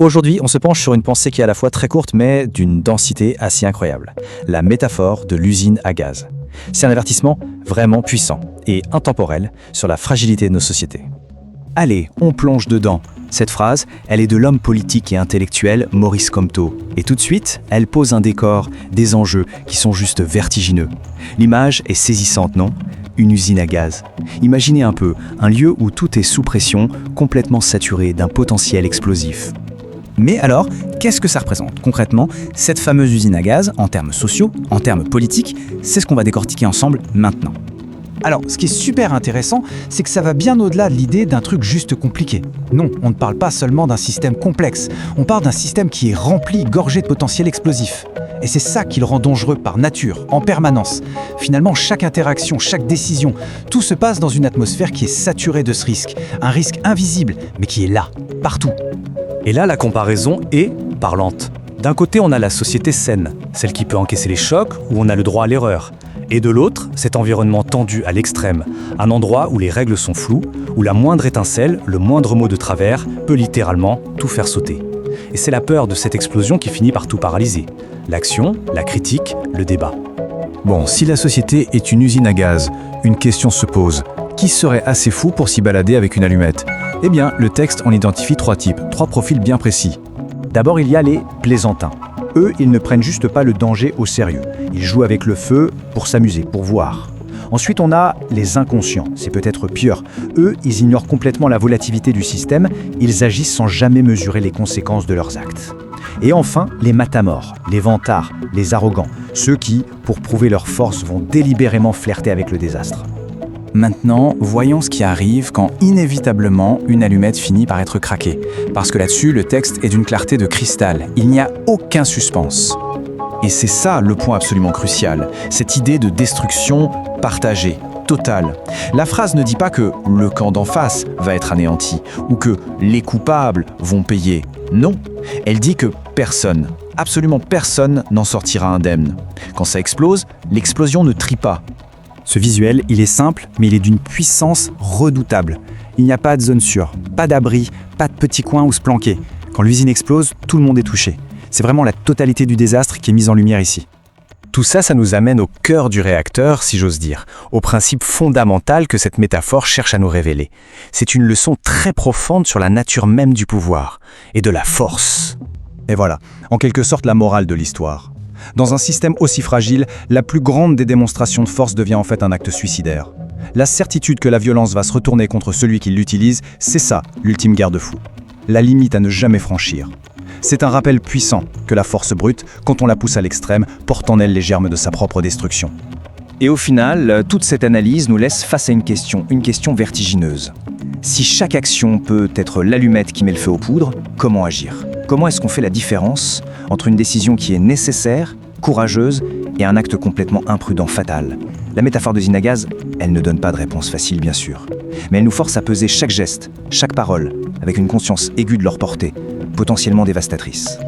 Aujourd'hui, on se penche sur une pensée qui est à la fois très courte mais d'une densité assez incroyable. La métaphore de l'usine à gaz. C'est un avertissement vraiment puissant et intemporel sur la fragilité de nos sociétés. Allez, on plonge dedans. Cette phrase, elle est de l'homme politique et intellectuel Maurice Comteau. Et tout de suite, elle pose un décor, des enjeux qui sont juste vertigineux. L'image est saisissante, non ? Une usine à gaz. Imaginez un peu, un lieu où tout est sous pression, complètement saturé d'un potentiel explosif. Mais alors, qu'est-ce que ça représente concrètement, cette fameuse usine à gaz, en termes sociaux, en termes politiques? C'est ce qu'on va décortiquer ensemble maintenant. Alors, ce qui est super intéressant, c'est que ça va bien au-delà de l'idée d'un truc juste compliqué. Non, on ne parle pas seulement d'un système complexe, on parle d'un système qui est rempli, gorgé de potentiel explosif. Et c'est ça qui le rend dangereux par nature, en permanence. Finalement, chaque interaction, chaque décision, tout se passe dans une atmosphère qui est saturée de ce risque. Un risque invisible, mais qui est là, partout. Et là, la comparaison est parlante. D'un côté, on a la société saine, celle qui peut encaisser les chocs, où on a le droit à l'erreur. Et de l'autre, cet environnement tendu à l'extrême, un endroit où les règles sont floues, où la moindre étincelle, le moindre mot de travers, peut littéralement tout faire sauter. Et c'est la peur de cette explosion qui finit par tout paralyser. L'action, la critique, le débat. Bon, si la société est une usine à gaz, une question se pose. Qui serait assez fou pour s'y balader avec une allumette ? Eh bien, le texte en identifie 3 types, 3 profils bien précis. D'abord, il y a les plaisantins. Eux, ils ne prennent juste pas le danger au sérieux. Ils jouent avec le feu pour s'amuser, pour voir. Ensuite, on a les inconscients. C'est peut-être pire. Eux, ils ignorent complètement la volatilité du système. Ils agissent sans jamais mesurer les conséquences de leurs actes. Et enfin, les matamores, les vantards, les arrogants. Ceux qui, pour prouver leur force, vont délibérément flirter avec le désastre. Maintenant, voyons ce qui arrive quand inévitablement une allumette finit par être craquée. Parce que là-dessus, le texte est d'une clarté de cristal. Il n'y a aucun suspense. Et c'est ça le point absolument crucial, cette idée de destruction partagée, totale. La phrase ne dit pas que le camp d'en face va être anéanti ou que les coupables vont payer. Non, elle dit que personne, absolument personne n'en sortira indemne. Quand ça explose, l'explosion ne trie pas. Ce visuel, il est simple, mais il est d'une puissance redoutable. Il n'y a pas de zone sûre, pas d'abri, pas de petits coins où se planquer. Quand l'usine explose, tout le monde est touché. C'est vraiment la totalité du désastre qui est mise en lumière ici. Tout ça, ça nous amène au cœur du réacteur, si j'ose dire, au principe fondamental que cette métaphore cherche à nous révéler. C'est une leçon très profonde sur la nature même du pouvoir et de la force. Et voilà, en quelque sorte la morale de l'histoire. Dans un système aussi fragile, la plus grande des démonstrations de force devient en fait un acte suicidaire. La certitude que la violence va se retourner contre celui qui l'utilise, c'est ça, l'ultime garde-fou. La limite à ne jamais franchir. C'est un rappel puissant que la force brute, quand on la pousse à l'extrême, porte en elle les germes de sa propre destruction. Et au final, toute cette analyse nous laisse face à une question vertigineuse. Si chaque action peut être l'allumette qui met le feu aux poudres, comment agir ? Comment est-ce qu'on fait la différence entre une décision qui est nécessaire, courageuse, et un acte complètement imprudent, fatal ? La métaphore de usine à gaz, elle ne donne pas de réponse facile, bien sûr. Mais elle nous force à peser chaque geste, chaque parole, avec une conscience aiguë de leur portée, potentiellement dévastatrice.